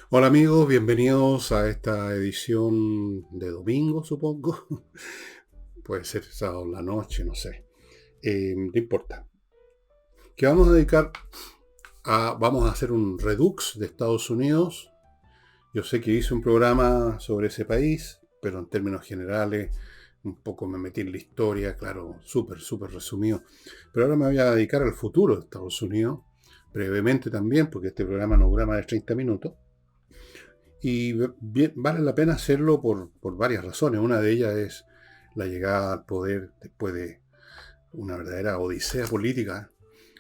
Hola amigos, bienvenidos a esta edición de domingo, supongo. Puede ser sábado en la noche, no sé. No importa. Que vamos a dedicar vamos a hacer un redux de Estados Unidos. Yo sé que hice un programa sobre ese país, pero en términos generales un poco me metí en la historia, claro, súper resumido. Pero ahora me voy a dedicar al futuro de Estados Unidos, brevemente también, porque este programa no dura más de 30 minutos. Y vale la pena hacerlo por varias razones. Una de ellas es la llegada al poder después de una verdadera odisea política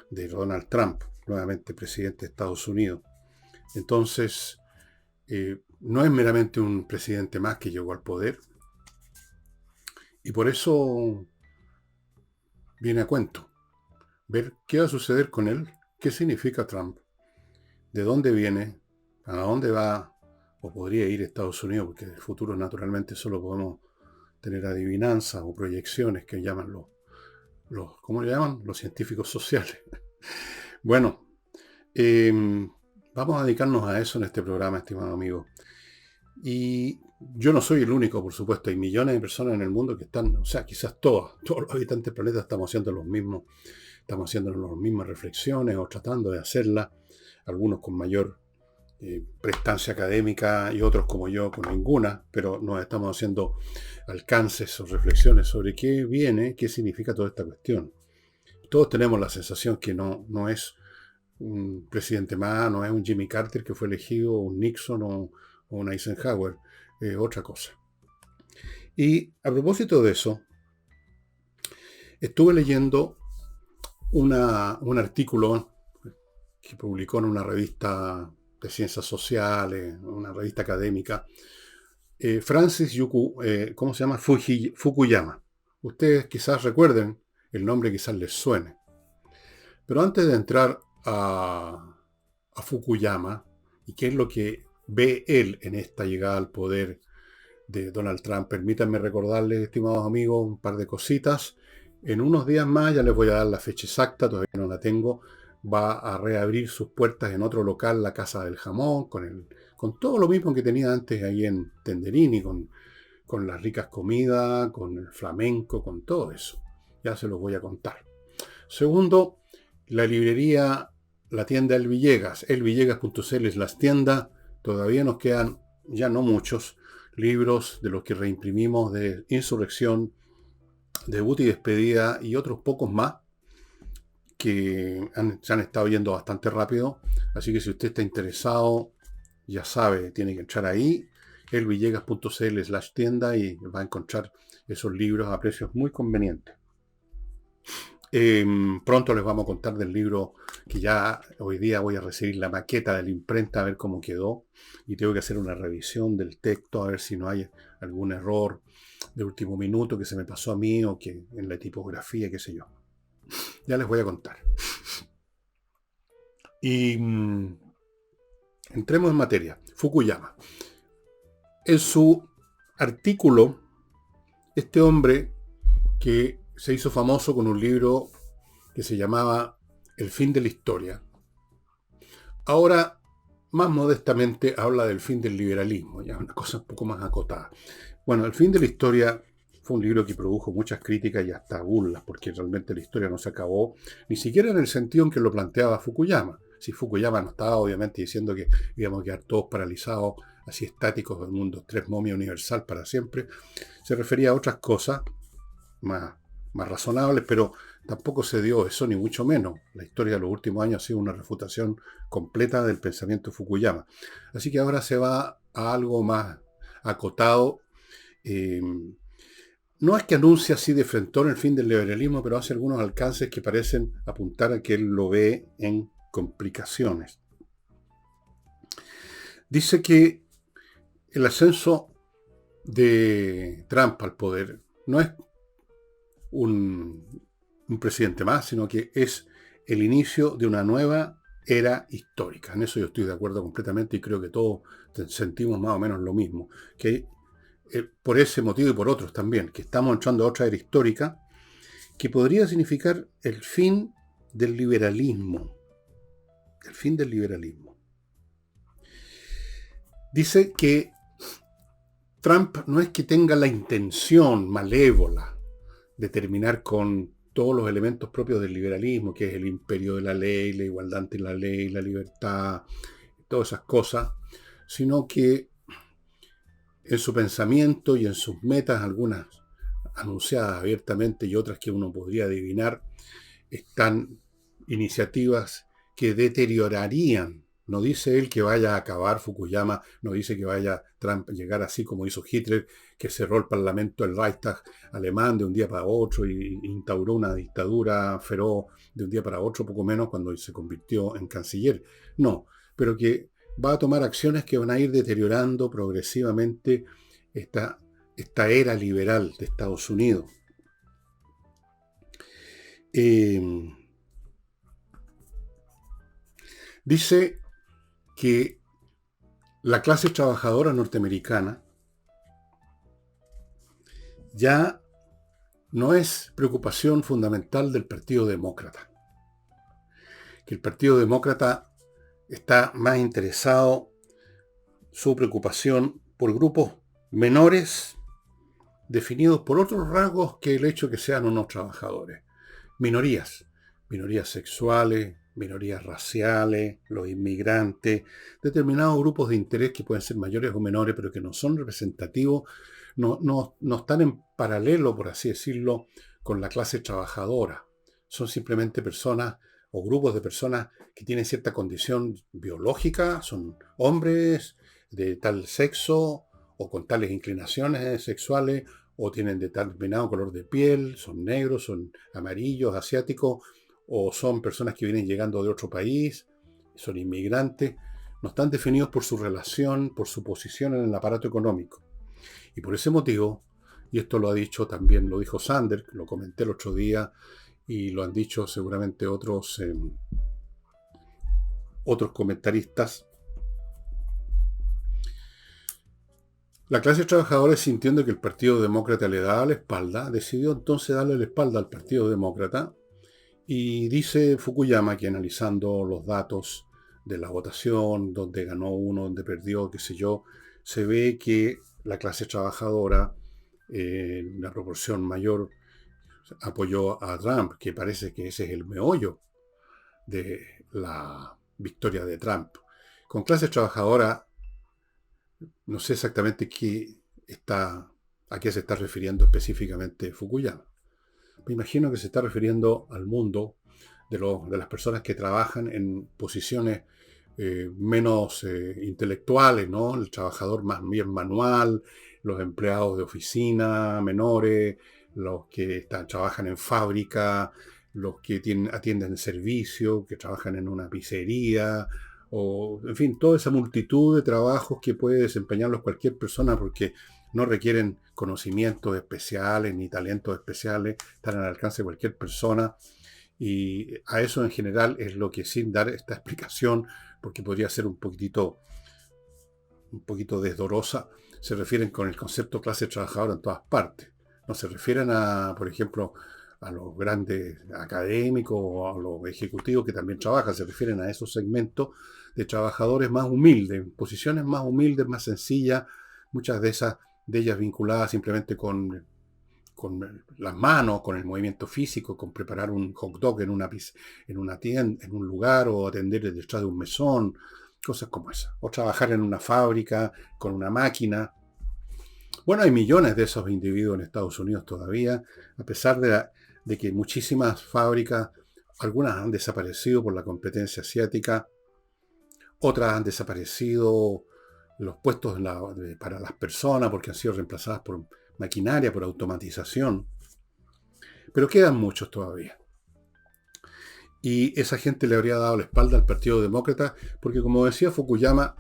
de Donald Trump, nuevamente presidente de Estados Unidos. Entonces, no es meramente un presidente más que llegó al poder, y por eso viene a cuento ver qué va a suceder con él, qué significa Trump, de dónde viene, a dónde va o podría ir Estados Unidos, porque el futuro naturalmente solo podemos tener adivinanzas o proyecciones que llaman ¿cómo le llaman? Los científicos sociales. Bueno, eh, vamos a dedicarnos a eso en este programa, estimado amigo. Y yo no soy el único, por supuesto, hay millones de personas en el mundo que están, o sea, quizás todos los habitantes del planeta estamos haciendo las mismas reflexiones o tratando de hacerlas, algunos con mayor prestancia académica y otros como yo con ninguna, pero nos estamos haciendo alcances o reflexiones sobre qué viene, qué significa toda esta cuestión. Todos tenemos la sensación que no es un presidente más, no es un Jimmy Carter que fue elegido, un Nixon o un Eisenhower, otra cosa. Y a propósito de eso, estuve leyendo un artículo que publicó en una revista de ciencias sociales, una revista académica, Francis ¿cómo se llama? Fukuyama. Ustedes quizás recuerden, el nombre quizás les suene. Pero antes de entrar a Fukuyama y qué es lo que ve él en esta llegada al poder de Donald Trump, permítanme recordarles, estimados amigos, un par de cositas. En unos días más, ya les voy a dar la fecha exacta, todavía no la tengo, va a reabrir sus puertas en otro local, la Casa del Jamón, con todo lo mismo que tenía antes ahí en Tenderini, con las ricas comidas, con el flamenco, con todo eso. Ya se los voy a contar. Segundo, la librería, la tienda El Villegas, elvillegas.cl es la tienda. Todavía nos quedan ya no muchos libros de los que reimprimimos de Insurrección, Debut y Despedida y otros pocos más que se han estado yendo bastante rápido. Así que si usted está interesado, ya sabe, tiene que entrar ahí, elvillegas.cl/tienda y va a encontrar esos libros a precios muy convenientes. Pronto les vamos a contar del libro que ya hoy día voy a recibir la maqueta de la imprenta a ver cómo quedó y tengo que hacer una revisión del texto a ver si no hay algún error de último minuto que se me pasó a mí o que en la tipografía, qué sé yo. Ya les voy a contar. Y entremos en materia. Fukuyama. En su artículo, este hombre que se hizo famoso con un libro que se llamaba El fin de la historia, ahora más modestamente habla del fin del liberalismo, ya una cosa un poco más acotada. Bueno, El fin de la historia fue un libro que produjo muchas críticas y hasta burlas, porque realmente la historia no se acabó, ni siquiera en el sentido en que lo planteaba Fukuyama. Si Fukuyama no estaba obviamente diciendo que íbamos a quedar todos paralizados, así estáticos en un mundo tres momia universal para siempre, se refería a otras cosas más, más razonables, pero tampoco se dio eso, ni mucho menos. La historia de los últimos años ha sido una refutación completa del pensamiento de Fukuyama. Así que ahora se va a algo más acotado. Eh, no es que anuncie así de frentón el fin del liberalismo, pero hace algunos alcances que parecen apuntar a que él lo ve en complicaciones. Dice que el ascenso de Trump al poder no es un presidente más, sino que es el inicio de una nueva era histórica. En eso yo estoy de acuerdo completamente y creo que todos sentimos más o menos lo mismo. Que por ese motivo y por otros también, que estamos entrando a otra era histórica que podría significar el fin del liberalismo. El fin del liberalismo. Dice que Trump no es que tenga la intención malévola de terminar con todos los elementos propios del liberalismo, que es el imperio de la ley, la igualdad ante la ley, la libertad, todas esas cosas, sino que en su pensamiento y en sus metas, algunas anunciadas abiertamente y otras que uno podría adivinar, están iniciativas que deteriorarían. No dice él que vaya a acabar Fukuyama, no dice que vaya Trump a llegar así como hizo Hitler, que cerró el parlamento, el Reichstag alemán de un día para otro y instauró una dictadura feroz de un día para otro, poco menos cuando se convirtió en canciller. No, pero que va a tomar acciones que van a ir deteriorando progresivamente esta era liberal de Estados Unidos. Dice que la clase trabajadora norteamericana ya no es preocupación fundamental del Partido Demócrata. Que el Partido Demócrata está más interesado, su preocupación, por grupos menores definidos por otros rasgos que el hecho de que sean unos trabajadores. Minorías sexuales, minorías raciales, los inmigrantes, determinados grupos de interés que pueden ser mayores o menores, pero que no son representativos, no están en paralelo, por así decirlo, con la clase trabajadora. Son simplemente personas o grupos de personas que tienen cierta condición biológica, son hombres de tal sexo o con tales inclinaciones sexuales, o tienen determinado color de piel, son negros, son amarillos, asiáticos, o son personas que vienen llegando de otro país, son inmigrantes, no están definidos por su relación, por su posición en el aparato económico. Y por ese motivo, y esto lo ha dicho también, lo dijo Sanders, lo comenté el otro día, y lo han dicho seguramente otros comentaristas, la clase trabajadora, sintiendo que el Partido Demócrata le daba la espalda, decidió entonces darle la espalda al Partido Demócrata. Y dice Fukuyama que, analizando los datos de la votación, donde ganó uno, donde perdió, qué sé yo, se ve que la clase trabajadora, en una proporción mayor, apoyó a Trump, que parece que ese es el meollo de la victoria de Trump. Con clase trabajadora, no sé exactamente a qué se está refiriendo específicamente Fukuyama. Me imagino que se está refiriendo al mundo de las personas que trabajan en posiciones menos intelectuales, ¿no? El trabajador más bien manual, los empleados de oficina menores, los que trabajan en fábrica, los que atienden servicio, que trabajan en una pizzería, o en fin, toda esa multitud de trabajos que puede desempeñarlos cualquier persona porque no requieren conocimientos especiales ni talentos especiales, están al alcance de cualquier persona. Y a eso en general es lo que, sin dar esta explicación, porque podría ser un poquito desdorosa, se refieren con el concepto clase trabajadora en todas partes. No se refieren a, por ejemplo, a los grandes académicos o a los ejecutivos que también trabajan, se refieren a esos segmentos de trabajadores más humildes, posiciones más humildes, más sencillas, muchas de ellas vinculadas simplemente con las manos, con el movimiento físico, con preparar un hot dog en una tienda, en un lugar, o atender detrás de un mesón, cosas como esas. O trabajar en una fábrica con una máquina. Bueno, hay millones de esos individuos en Estados Unidos todavía, a pesar de que muchísimas fábricas, algunas han desaparecido por la competencia asiática, otras han desaparecido los puestos para las personas porque han sido reemplazadas por maquinaria, por automatización. Pero quedan muchos todavía. Y esa gente le habría dado la espalda al Partido Demócrata porque, como decía Fukuyama,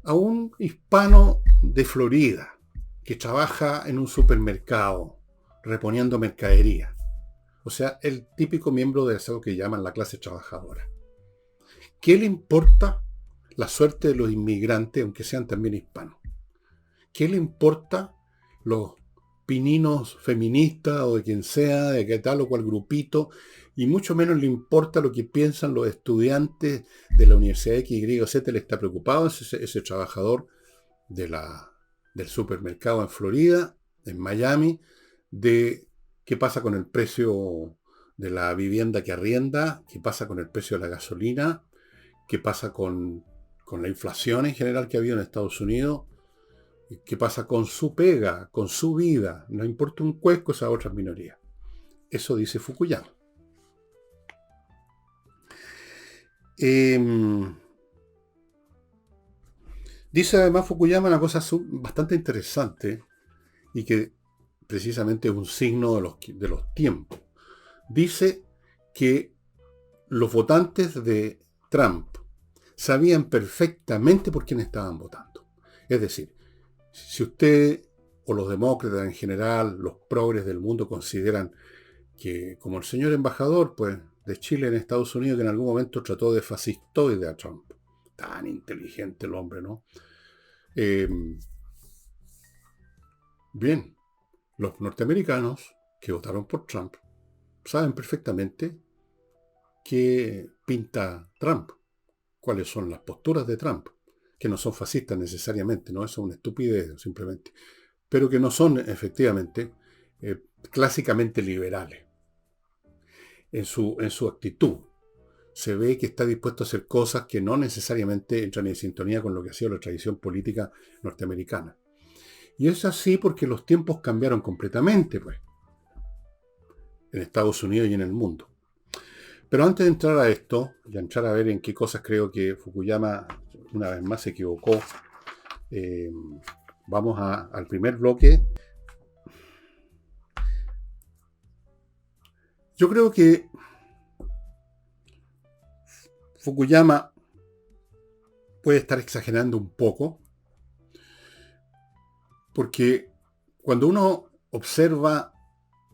a un hispano de Florida que trabaja en un supermercado reponiendo mercadería, o sea, el típico miembro de eso que llaman la clase trabajadora, ¿qué le importa la suerte de los inmigrantes, aunque sean también hispanos? ¿Qué le importa los pininos feministas o de quien sea, de qué tal o cual grupito? Y mucho menos le importa lo que piensan los estudiantes de la Universidad X, Y o Z. Le está preocupado ese trabajador del supermercado en Florida, en Miami, de qué pasa con el precio de la vivienda que arrienda, qué pasa con el precio de la gasolina, qué pasa con la inflación en general que ha habido en Estados Unidos, qué pasa con su pega, con su vida. No importa un cuesco esa otra minoría. Eso dice Fukuyama. Dice además Fukuyama una cosa bastante interesante y que precisamente es un signo de los tiempos. Dice que los votantes de Trump sabían perfectamente por quién estaban votando. Es decir, si usted o los demócratas en general, los progres del mundo consideran que, como el señor embajador pues, de Chile en Estados Unidos, que en algún momento trató de fascistoide a Trump. Tan inteligente el hombre, ¿no? Bien, los norteamericanos que votaron por Trump saben perfectamente qué pinta Trump, cuáles son las posturas de Trump, que no son fascistas necesariamente, no, eso es una estupidez simplemente, pero que no son efectivamente clásicamente liberales. En su actitud se ve que está dispuesto a hacer cosas que no necesariamente entran en sintonía con lo que ha sido la tradición política norteamericana. Y es así porque los tiempos cambiaron completamente, pues, en Estados Unidos y en el mundo. Pero antes de entrar a esto, y a entrar a ver en qué cosas creo que Fukuyama una vez más se equivocó, vamos al primer bloque. Yo creo que Fukuyama puede estar exagerando un poco, porque cuando uno observa,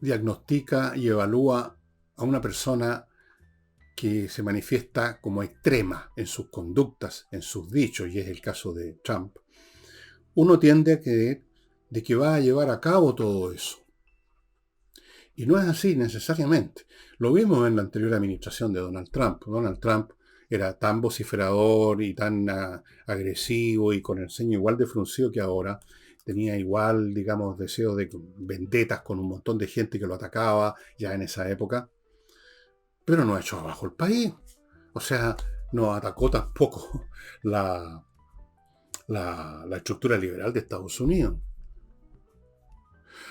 diagnostica y evalúa a una persona que se manifiesta como extrema en sus conductas, en sus dichos, y es el caso de Trump, uno tiende a creer de que va a llevar a cabo todo eso. Y no es así necesariamente. Lo vimos en la anterior administración de Donald Trump. Donald Trump era tan vociferador y tan agresivo y con el ceño igual de fruncido que ahora. Tenía igual, digamos, deseo de vendetas con un montón de gente que lo atacaba ya en esa época. Pero no ha hecho abajo el país. O sea, no atacó tampoco la estructura liberal de Estados Unidos.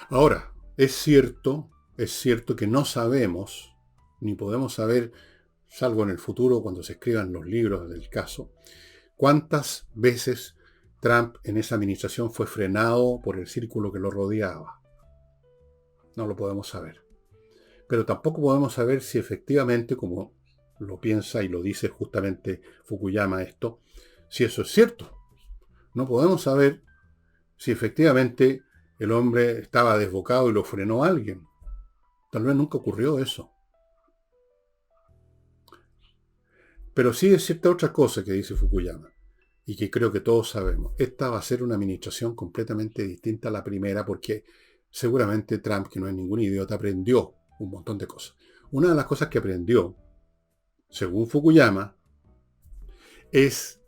Ahora, es cierto que no sabemos, ni podemos saber, salvo en el futuro cuando se escriban los libros del caso, cuántas veces Trump en esa administración fue frenado por el círculo que lo rodeaba. No lo podemos saber. Pero tampoco podemos saber si efectivamente, como lo piensa y lo dice justamente Fukuyama esto, si eso es cierto. No podemos saber si efectivamente el hombre estaba desbocado y lo frenó a alguien. Tal vez nunca ocurrió eso. Pero sí es cierta otra cosa que dice Fukuyama, y que creo que todos sabemos. Esta va a ser una administración completamente distinta a la primera, porque seguramente Trump, que no es ningún idiota, aprendió un montón de cosas. Una de las cosas que aprendió, según Fukuyama, es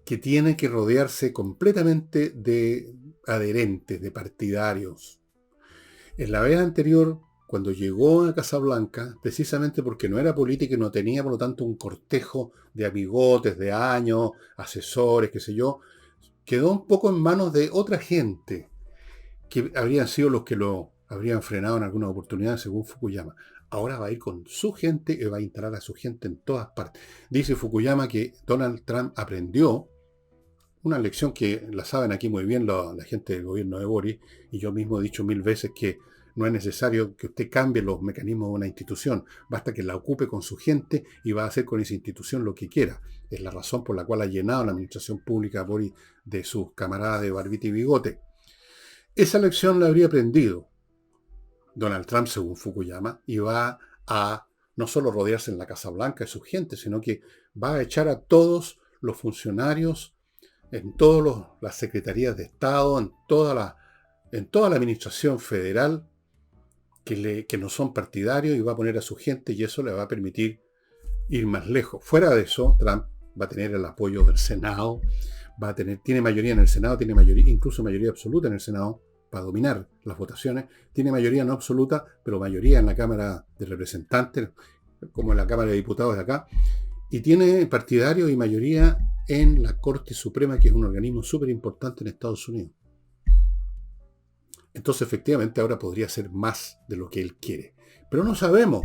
que tiene que rodearse completamente de adherentes, de partidarios. En la vez anterior, cuando llegó a Casablanca, precisamente porque no era política y no tenía, por lo tanto, un cortejo de amigotes, de años, asesores, qué sé yo, quedó un poco en manos de otra gente, que habrían sido los que lo habrían frenado en alguna oportunidad, según Fukuyama. Ahora va a ir con su gente y va a instalar a su gente en todas partes. Dice Fukuyama que Donald Trump aprendió una lección que la saben aquí muy bien la gente del gobierno de Boris, y yo mismo he dicho 1000 veces que no es necesario que usted cambie los mecanismos de una institución, basta que la ocupe con su gente y va a hacer con esa institución lo que quiera. Es la razón por la cual ha llenado la administración pública Boris de sus camaradas de barbita y bigote. Esa lección la habría aprendido Donald Trump, según Fukuyama, y va a no solo rodearse en la Casa Blanca de su gente, sino que va a echar a todos los funcionarios en todas las secretarías de Estado, en toda la administración federal que no son partidarios, y va a poner a su gente, y eso le va a permitir ir más lejos. Fuera de eso, Trump va a tener el apoyo del Senado, tiene mayoría en el Senado, tiene mayoría, incluso mayoría absoluta en el Senado, para dominar las votaciones, tiene mayoría no absoluta, pero mayoría en la Cámara de Representantes, como en la Cámara de Diputados de acá, y tiene partidario y mayoría en la Corte Suprema, que es un organismo súper importante en Estados Unidos. Entonces, efectivamente, ahora podría ser más de lo que él quiere. Pero no sabemos,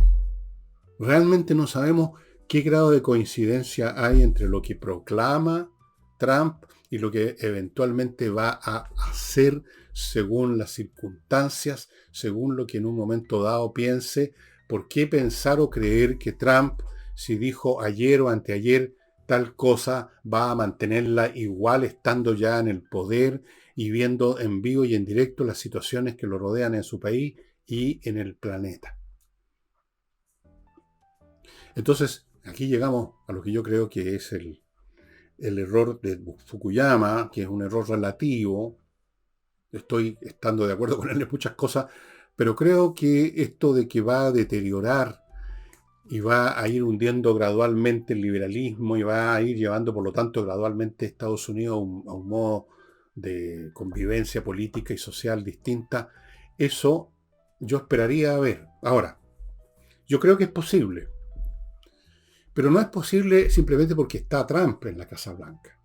realmente no sabemos qué grado de coincidencia hay entre lo que proclama Trump y lo que eventualmente va a hacer según las circunstancias, según lo que en un momento dado piense. ¿Por qué pensar o creer que Trump, si dijo ayer o anteayer tal cosa, va a mantenerla igual estando ya en el poder y viendo en vivo y en directo las situaciones que lo rodean en su país y en el planeta? Entonces, aquí llegamos a lo que yo creo que es el error de Fukuyama, que es un error relativo. Estoy estando de acuerdo con él en muchas cosas, pero creo que esto de que va a deteriorar y va a ir hundiendo gradualmente el liberalismo y va a ir llevando, por lo tanto, gradualmente Estados Unidos a un modo de convivencia política y social distinta, eso yo esperaría ver. Ahora, yo creo que es posible, pero no es posible simplemente porque está Trump en la Casa Blanca.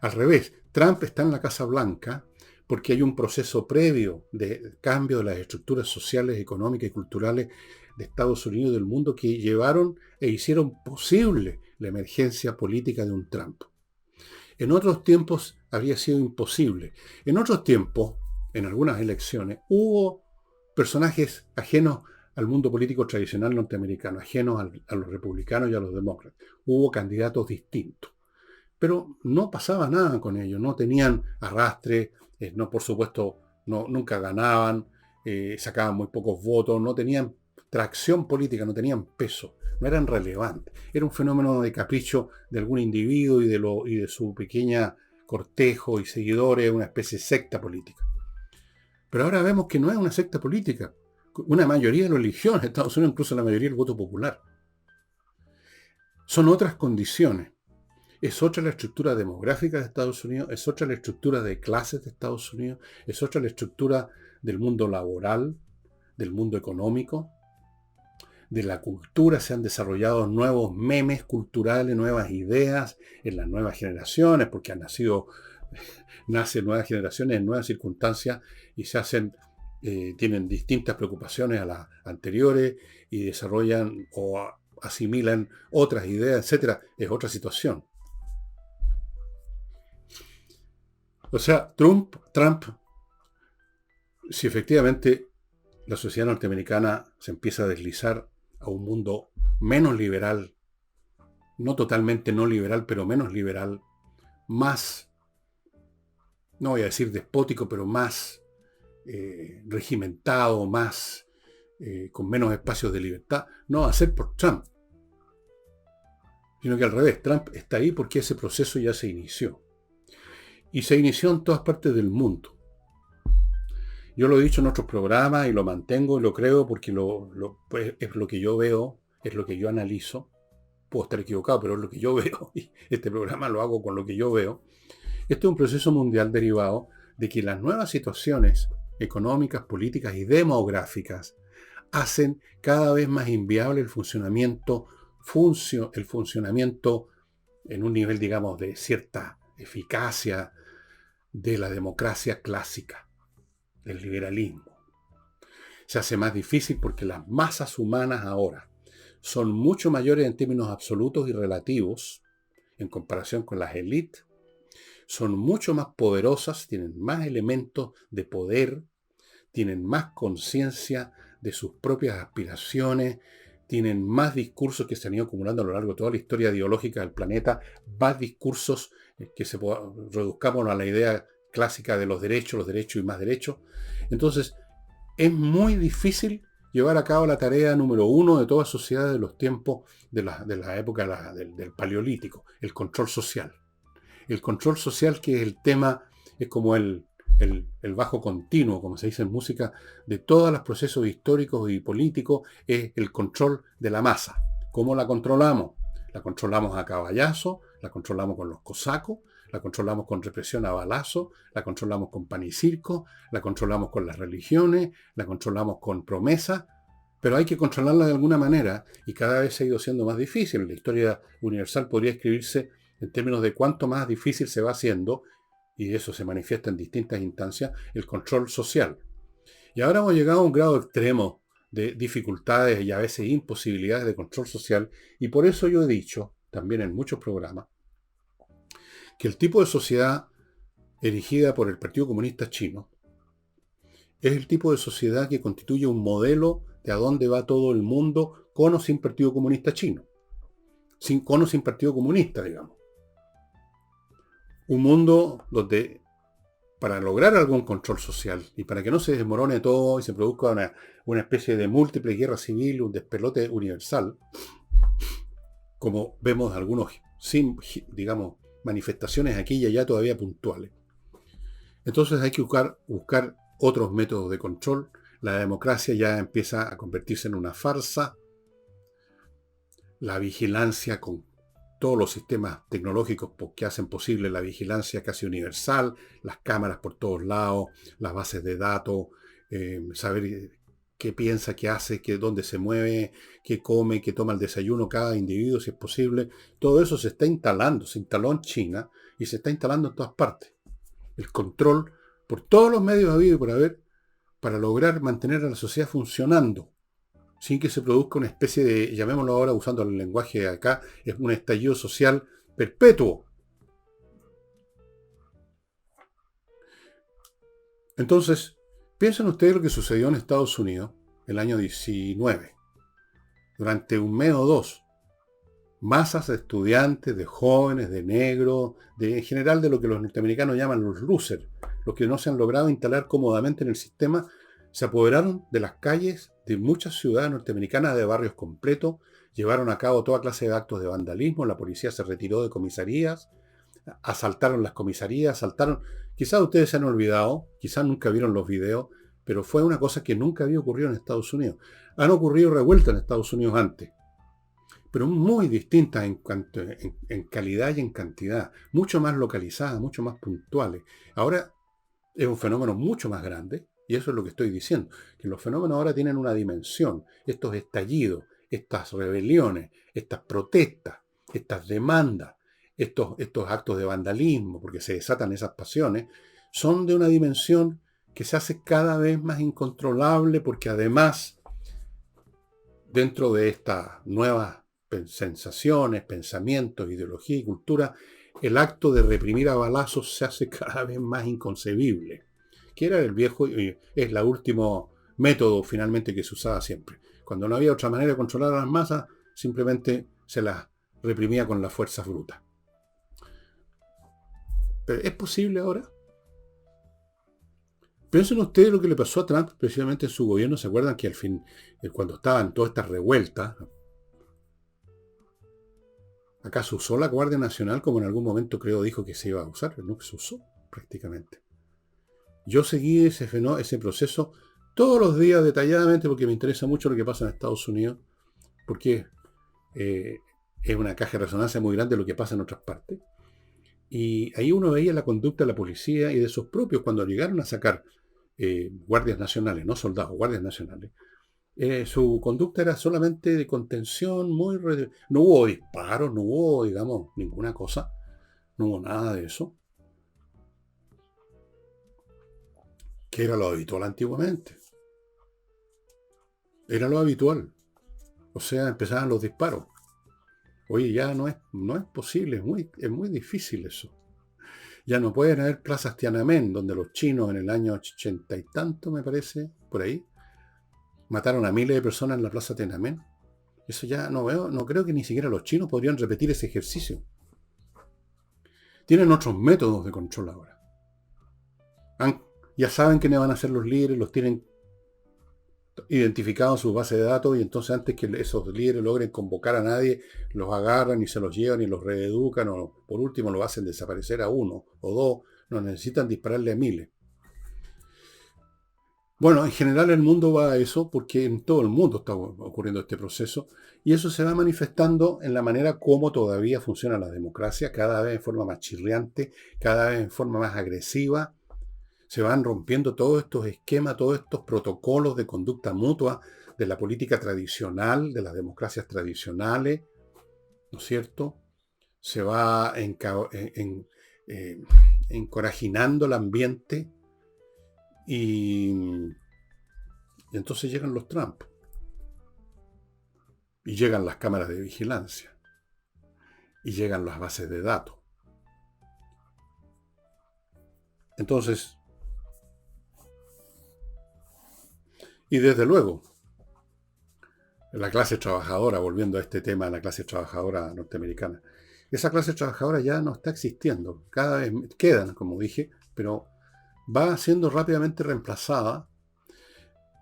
Al revés, Trump está en la Casa Blanca porque hay un proceso previo de cambio de las estructuras sociales, económicas y culturales de Estados Unidos y del mundo que llevaron e hicieron posible la emergencia política de un Trump. En otros tiempos habría sido imposible. En otros tiempos, en algunas elecciones, hubo personajes ajenos al mundo político tradicional norteamericano, ajenos a los republicanos y a los demócratas. Hubo candidatos distintos. Pero no pasaba nada con ellos, no tenían arrastre, no, por supuesto, no, nunca ganaban, sacaban muy pocos votos, no tenían tracción política, no tenían peso, no eran relevantes. Era un fenómeno de capricho de algún individuo y de su pequeña cortejo y seguidores, una especie de secta política. Pero ahora vemos que no es una secta política. Una mayoría lo eligió en Estados Unidos, incluso la mayoría del voto popular. Son otras condiciones. Es otra la estructura demográfica de Estados Unidos, es otra la estructura de clases de Estados Unidos, es otra la estructura del mundo laboral, del mundo económico, de la cultura. Se han desarrollado nuevos memes culturales, nuevas ideas en las nuevas generaciones, porque nacen nuevas generaciones en nuevas circunstancias y tienen distintas preocupaciones a las anteriores y desarrollan o asimilan otras ideas, etc. Es otra situación. O sea, Trump, si efectivamente la sociedad norteamericana se empieza a deslizar a un mundo menos liberal, no totalmente no liberal, pero menos liberal, más, no voy a decir despótico, pero más regimentado, más con menos espacios de libertad, no va a ser por Trump, sino que al revés, Trump está ahí porque ese proceso ya se inició. Y se inició en todas partes del mundo. Yo lo he dicho en otros programas y lo mantengo y lo creo porque pues, es lo que yo veo, es lo que yo analizo. Puedo estar equivocado, pero es lo que yo veo. Y este programa lo hago con lo que yo veo. Este es un proceso mundial derivado de que las nuevas situaciones económicas, políticas y demográficas hacen cada vez más inviable el funcionamiento en un nivel, digamos, de cierta eficacia de la democracia clásica, del liberalismo. Se hace más difícil porque las masas humanas ahora son mucho mayores en términos absolutos y relativos en comparación con las élites, son mucho más poderosas, tienen más elementos de poder, tienen más conciencia de sus propias aspiraciones, tienen más discursos que se han ido acumulando a lo largo de toda la historia ideológica del planeta, más discursos que reduzcamos a la idea clásica de los derechos y más derechos. Entonces, es muy difícil llevar a cabo la tarea número uno de toda sociedad de los tiempos de la época del Paleolítico, el control social. El control social, que es el tema, es como el bajo continuo, como se dice en música, de todos los procesos históricos y políticos, es el control de la masa. ¿Cómo la controlamos? La controlamos a caballazo, la controlamos con los cosacos, la controlamos con represión a balazo, la controlamos con pan y circo, la controlamos con las religiones, la controlamos con promesas, pero hay que controlarla de alguna manera y cada vez ha ido siendo más difícil. La historia universal podría escribirse en términos de cuánto más difícil se va haciendo, y eso se manifiesta en distintas instancias, el control social. Y ahora hemos llegado a un grado extremo de dificultades y a veces imposibilidades de control social, y por eso yo he dicho, también en muchos programas, que el tipo de sociedad erigida por el Partido Comunista Chino es el tipo de sociedad que constituye un modelo de a dónde va todo el mundo con o sin Partido Comunista Chino. Con o sin Partido Comunista, digamos. Un mundo donde, para lograr algún control social y para que no se desmorone todo y se produzca una especie de múltiple guerra civil, un despelote universal, como vemos algunos, digamos, manifestaciones aquí y allá todavía puntuales. Entonces hay que buscar otros métodos de control. La democracia ya empieza a convertirse en una farsa. La vigilancia con todos los sistemas tecnológicos que hacen posible la vigilancia casi universal, las cámaras por todos lados, las bases de datos, saber qué piensa, qué hace, dónde se mueve, qué come, qué toma el desayuno cada individuo, si es posible. Todo eso se está instalando, se instaló en China y se está instalando en todas partes. El control por todos los medios habidos y por haber para lograr mantener a la sociedad funcionando sin que se produzca una especie de, llamémoslo ahora usando el lenguaje de acá, es un estallido social perpetuo. Entonces, piensen ustedes lo que sucedió en Estados Unidos el año 19. Durante un mes o dos, masas de estudiantes, de jóvenes, de negros, en general de lo que los norteamericanos llaman los losers, los que no se han logrado instalar cómodamente en el sistema, se apoderaron de las calles de muchas ciudades norteamericanas, de barrios completos, llevaron a cabo toda clase de actos de vandalismo, la policía se retiró de comisarías, asaltaron las comisarías, quizás ustedes se han olvidado, quizás nunca vieron los videos, pero fue una cosa que nunca había ocurrido en Estados Unidos. Han ocurrido revueltas en Estados Unidos antes, pero muy distintas en calidad y en cantidad, mucho más localizadas, mucho más puntuales. Ahora es un fenómeno mucho más grande, y eso es lo que estoy diciendo, que los fenómenos ahora tienen una dimensión, estos estallidos, estas rebeliones, estas protestas, estas demandas, estos actos de vandalismo, porque se desatan esas pasiones, son de una dimensión que se hace cada vez más incontrolable, porque además, dentro de estas nuevas sensaciones, pensamientos, ideología y cultura, el acto de reprimir a balazos se hace cada vez más inconcebible, que era el viejo, y es el último método finalmente que se usaba siempre. Cuando no había otra manera de controlar a las masas, simplemente se las reprimía con las fuerzas brutas. ¿Pero es posible ahora? Piensen ustedes lo que le pasó a Trump precisamente en su gobierno. ¿Se acuerdan que al fin, cuando estaban todas estas revueltas, acá se usó la Guardia Nacional como en algún momento creo dijo que se iba a usar, pero no se usó prácticamente? Yo seguí ese proceso todos los días detalladamente porque me interesa mucho lo que pasa en Estados Unidos, porque es una caja de resonancia muy grande lo que pasa en otras partes. Y ahí uno veía la conducta de la policía y de sus propios cuando llegaron a sacar guardias nacionales, no soldados, guardias nacionales. Su conducta era solamente de contención, no hubo disparos, no hubo, digamos, ninguna cosa, no hubo nada de eso, que era lo habitual antiguamente. Era lo habitual. O sea, empezaban los disparos. Oye, ya no es posible, es muy difícil eso. Ya no pueden haber plazas Tiananmen, donde los chinos en el año 80 y tanto, me parece, por ahí, mataron a miles de personas en la plaza Tiananmen. Eso ya no creo que ni siquiera los chinos podrían repetir ese ejercicio. Tienen otros métodos de control ahora. Ya saben quiénes van a ser los líderes, los tienen identificados en su base de datos, y entonces antes que esos líderes logren convocar a nadie, los agarran y se los llevan y los reeducan, o por último lo hacen desaparecer a uno o dos. No necesitan dispararle a miles. Bueno, en general el mundo va a eso porque en todo el mundo está ocurriendo este proceso y eso se va manifestando en la manera como todavía funciona la democracia, cada vez en forma más chirriante, cada vez en forma más agresiva. Se van rompiendo todos estos esquemas, todos estos protocolos de conducta mutua de la política tradicional, de las democracias tradicionales, ¿no es cierto? Se va eh, encorajinando el ambiente y entonces llegan los Trump y llegan las cámaras de vigilancia y llegan las bases de datos. Entonces, y desde luego, la clase trabajadora, volviendo a este tema, la clase trabajadora norteamericana, esa clase trabajadora ya no está existiendo. Cada vez quedan, como dije, pero va siendo rápidamente reemplazada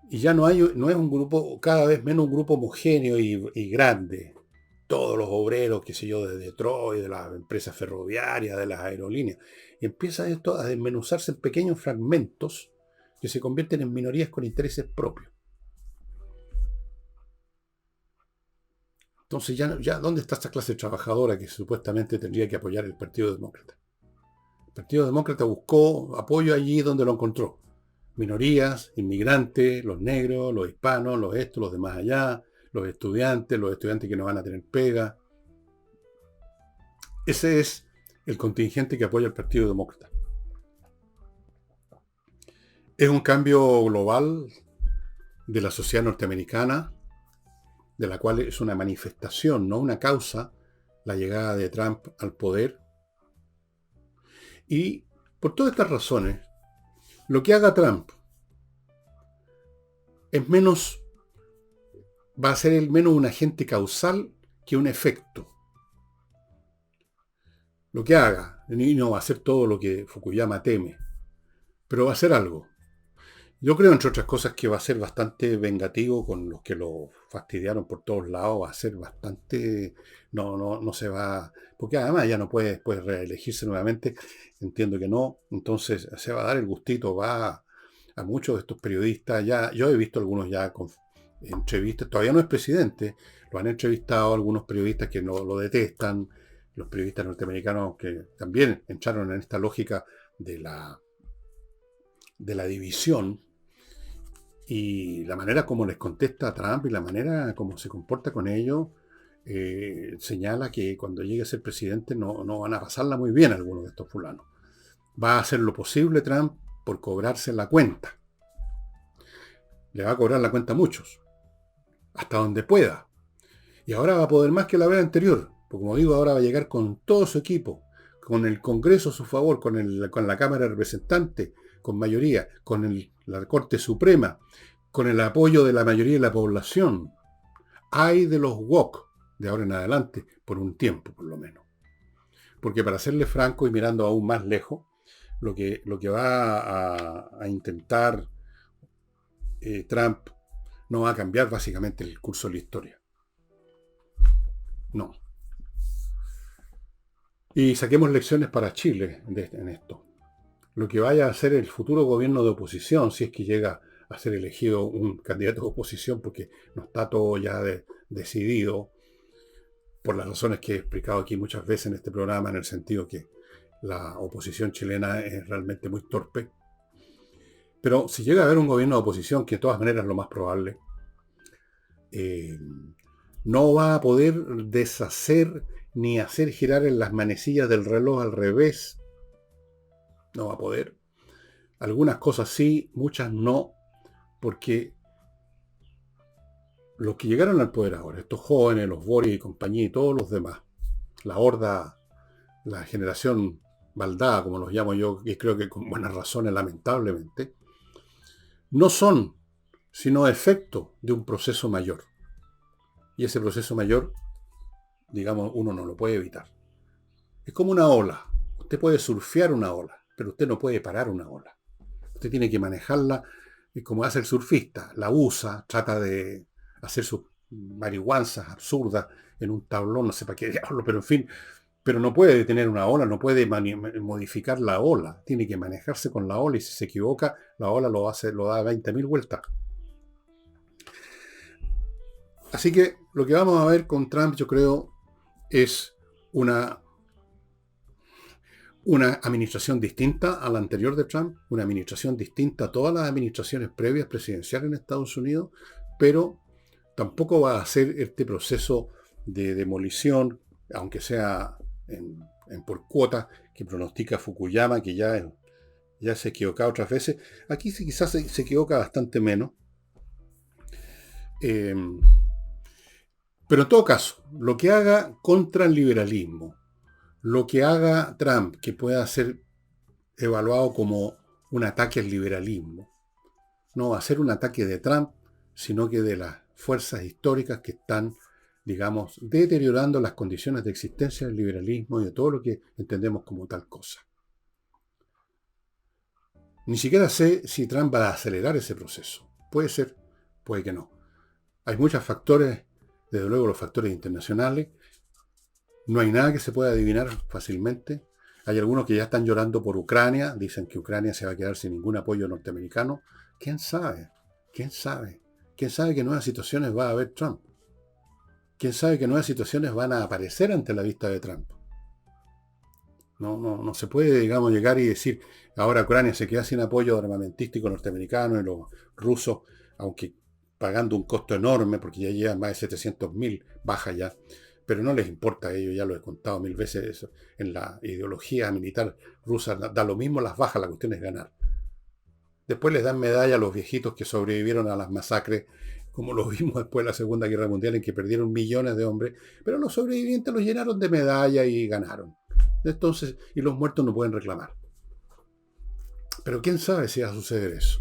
y ya no es un grupo, cada vez menos un grupo homogéneo y grande. Todos los obreros, qué sé yo, de Detroit, de las empresas ferroviarias, de las aerolíneas. Y empieza esto a desmenuzarse en pequeños fragmentos que se convierten en minorías con intereses propios. Entonces ya ¿dónde está esta clase trabajadora que supuestamente tendría que apoyar el Partido Demócrata? El Partido Demócrata buscó apoyo allí donde lo encontró. Minorías, inmigrantes, los negros, los hispanos, los estos, los de más allá, los estudiantes que no van a tener pega. Ese es el contingente que apoya al Partido Demócrata. Es un cambio global de la sociedad norteamericana, de la cual es una manifestación, no una causa, la llegada de Trump al poder. Y por todas estas razones, lo que haga Trump es menos, va a ser el menos un agente causal que un efecto. Lo que haga, y no va a hacer todo lo que Fukuyama teme, pero va a hacer algo. Yo creo, entre otras cosas, que va a ser bastante vengativo con los que lo fastidiaron por todos lados, va a ser bastante, no se va, porque además ya no puede después reelegirse nuevamente, entiendo que no, entonces se va a dar el gustito, va a muchos de estos periodistas, ya, yo he visto algunos ya con entrevistas, todavía no es presidente, lo han entrevistado algunos periodistas que no lo detestan, los periodistas norteamericanos que también entraron en esta lógica de la división, y la manera como les contesta a Trump y la manera como se comporta con ellos señala que cuando llegue a ser presidente no van a pasarla muy bien algunos de estos fulanos. Va a hacer lo posible Trump por cobrarse la cuenta. Le va a cobrar la cuenta a muchos, hasta donde pueda. Y ahora va a poder más que la vez anterior, porque como digo, ahora va a llegar con todo su equipo, con el Congreso a su favor, con la Cámara de Representantes, con mayoría, con la Corte Suprema, con el apoyo de la mayoría de la población. Hay de los woke de ahora en adelante, por un tiempo por lo menos. Porque para serle franco y mirando aún más lejos, lo que va a intentar Trump no va a cambiar básicamente el curso de la historia. No. Y saquemos lecciones para Chile en esto. Lo que vaya a ser el futuro gobierno de oposición, si es que llega a ser elegido un candidato de oposición, porque no está todo ya decidido, por las razones que he explicado aquí muchas veces en este programa, en el sentido que la oposición chilena es realmente muy torpe. Pero si llega a haber un gobierno de oposición, que de todas maneras es lo más probable, no va a poder deshacer ni hacer girar en las manecillas del reloj al revés. No va a poder. Algunas cosas sí, muchas no, porque los que llegaron al poder ahora, estos jóvenes, los Boris y compañía y todos los demás, la horda, la generación baldada, como los llamo yo, y creo que con buenas razones, lamentablemente, no son sino efecto de un proceso mayor. Y ese proceso mayor, digamos, uno no lo puede evitar. Es como una ola. Usted puede surfear una ola, pero usted no puede parar una ola. Usted tiene que manejarla como hace el surfista. La usa, trata de hacer sus marihuanzas absurdas en un tablón, no sé para qué diablo, pero en fin, Pero no puede detener una ola, no puede modificar la ola. Tiene que manejarse con la ola y si se equivoca, la ola lo da 20.000 vueltas. Así que lo que vamos a ver con Trump, yo creo, es una administración distinta a la anterior de Trump, una administración distinta a todas las administraciones previas presidenciales en Estados Unidos, pero tampoco va a ser este proceso de demolición, aunque sea por cuota, que pronostica Fukuyama, que ya se ha equivocado otras veces. Aquí sí, quizás se equivoca bastante menos. Eh, pero en todo caso, lo que haga contra el liberalismo, lo que haga Trump, que pueda ser evaluado como un ataque al liberalismo, no va a ser un ataque de Trump, sino que de las fuerzas históricas que están, digamos, deteriorando las condiciones de existencia del liberalismo y de todo lo que entendemos como tal cosa. Ni siquiera sé si Trump va a acelerar ese proceso. Puede ser, puede que no. Hay muchos factores, desde luego los factores internacionales. No hay nada que se pueda adivinar fácilmente. Hay algunos que ya están llorando por Ucrania, dicen que Ucrania se va a quedar sin ningún apoyo norteamericano. ¿Quién sabe? ¿Quién sabe? ¿Quién sabe qué nuevas situaciones va a haber Trump? ¿Quién sabe qué nuevas situaciones van a aparecer ante la vista de Trump? No se puede, digamos, llegar y decir, ahora Ucrania se queda sin apoyo armamentístico norteamericano y los rusos, aunque pagando un costo enorme, porque ya llevan más de 700.000 bajas ya, pero no les importa a ellos, ya lo he contado 1000 veces eso. En la ideología militar rusa da lo mismo las bajas, la cuestión es ganar. Después les dan medalla a los viejitos que sobrevivieron a las masacres, como lo vimos después de la Segunda Guerra Mundial, en que perdieron millones de hombres, pero los sobrevivientes los llenaron de medalla y ganaron. Entonces, y los muertos no pueden reclamar. Pero quién sabe si va a suceder eso.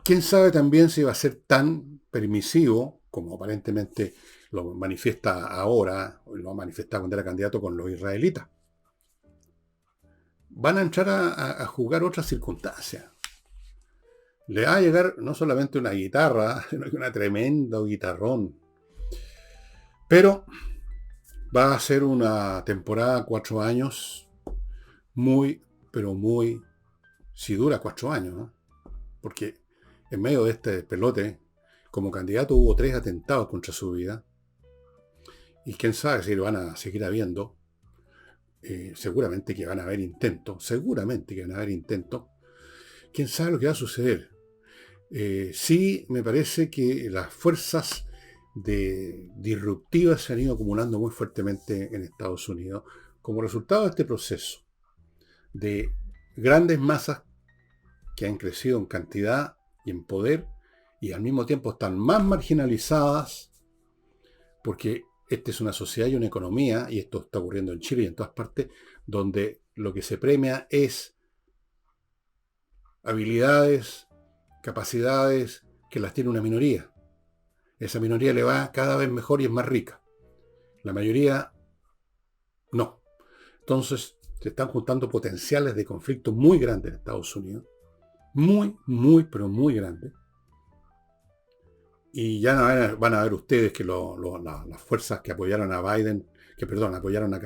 Quién sabe también si va a ser tan permisivo, como aparentemente lo manifiesta ahora, o lo ha manifestado cuando era candidato con los israelitas. Van a entrar a jugar otras circunstancias. Le va a llegar no solamente una guitarra, sino que una tremenda guitarrón. Pero va a ser una temporada 4 años muy, pero muy, si dura 4 años, ¿no? Porque en medio de este pelote, como candidato hubo 3 atentados contra su vida. Y quién sabe si lo van a seguir habiendo. Seguramente que van a haber intentos. Seguramente que van a haber intentos. Quién sabe lo que va a suceder. Sí, me parece que las fuerzas disruptivas se han ido acumulando muy fuertemente en Estados Unidos como resultado de este proceso de grandes masas que han crecido en cantidad y en poder y al mismo tiempo están más marginalizadas porque esta es una sociedad y una economía, y esto está ocurriendo en Chile y en todas partes, donde lo que se premia es habilidades, capacidades que las tiene una minoría. Esa minoría le va cada vez mejor y es más rica. La mayoría no. Entonces se están juntando potenciales de conflicto muy grandes en Estados Unidos. Muy, muy, pero muy grandes. Y ya van a ver ustedes que las fuerzas que apoyaron a Biden, apoyaron a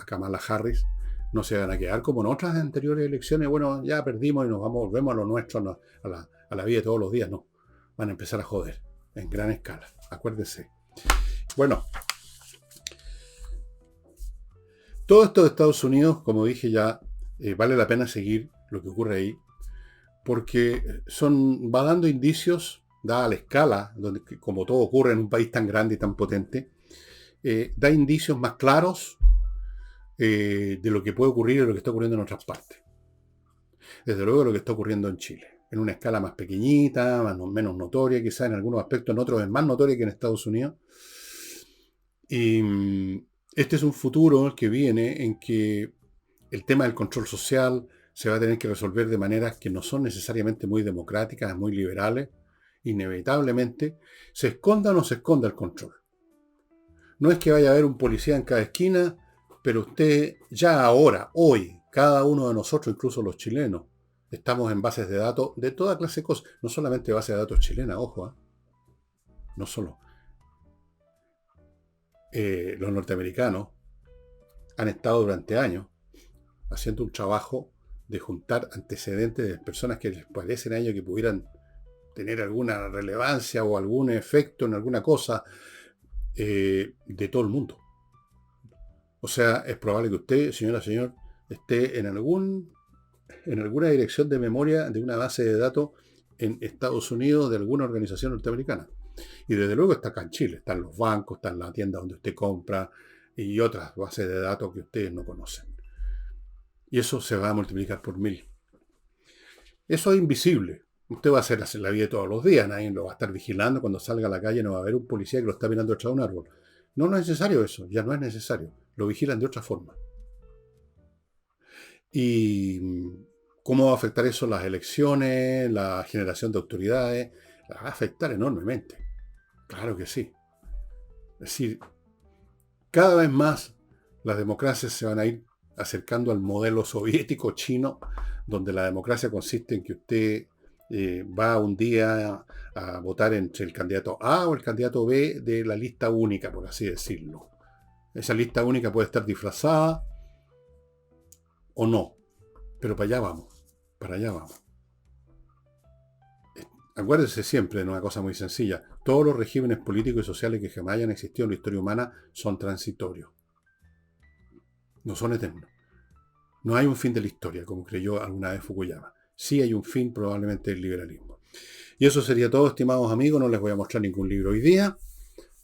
Kamala Harris, no se van a quedar como en otras anteriores elecciones. Bueno, ya perdimos y volvemos a lo nuestro, a la vida de todos los días. No, van a empezar a joder en gran escala. Acuérdense. Bueno, todo esto de Estados Unidos, como dije ya, vale la pena seguir lo que ocurre ahí, porque va dando indicios, dada la escala, donde, como todo ocurre en un país tan grande y tan potente, da indicios más claros de lo que puede ocurrir y de lo que está ocurriendo en otras partes. Desde luego lo que está ocurriendo en Chile, en una escala más pequeñita, menos notoria, quizás en algunos aspectos, en otros es más notoria que en Estados Unidos. Y este es un futuro que viene en que el tema del control social se va a tener que resolver de maneras que no son necesariamente muy democráticas, muy liberales. Inevitablemente, se esconda o no se esconda el control. No es que vaya a haber un policía en cada esquina, pero usted ya ahora, hoy, cada uno de nosotros, incluso los chilenos, estamos en bases de datos de toda clase de cosas. No solamente bases de datos chilenas, ojo, no solo. los norteamericanos han estado durante años haciendo un trabajo de juntar antecedentes de personas que les parecen a ellos que pudieran tener alguna relevancia o algún efecto en alguna cosa de todo el mundo. O sea, es probable que usted, señor, esté en alguna dirección de memoria de una base de datos en Estados Unidos de alguna organización norteamericana. Y desde luego está acá en Chile, están los bancos, están las tiendas donde usted compra y otras bases de datos que ustedes no conocen. Y eso se va a multiplicar por 1000. Eso es invisible. Usted va a hacer la vida todos los días, nadie lo va a estar vigilando. Cuando salga a la calle no va a haber un policía que lo está mirando detrás de un árbol. No, no es necesario eso, ya no es necesario. Lo vigilan de otra forma. ¿Y cómo va a afectar eso las elecciones, la generación de autoridades? Las va a afectar enormemente. Claro que sí. Es decir, cada vez más las democracias se van a ir acercando al modelo soviético chino, donde la democracia consiste en que usted va un día a votar entre el candidato A o el candidato B de la lista única, por así decirlo. Esa lista única puede estar disfrazada o no, pero para allá vamos, para allá vamos. Acuérdense siempre de una cosa muy sencilla. Todos los regímenes políticos y sociales que jamás hayan existido en la historia humana son transitorios. No son eternos. No hay un fin de la historia, como creyó alguna vez Fukuyama. Sí hay un fin, probablemente el liberalismo. Y eso sería todo, estimados amigos. No les voy a mostrar ningún libro hoy día,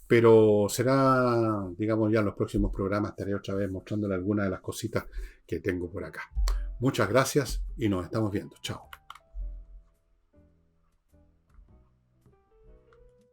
pero será, digamos, ya en los próximos programas estaré otra vez mostrándole algunas de las cositas que tengo por acá. Muchas gracias y nos estamos viendo. Chao.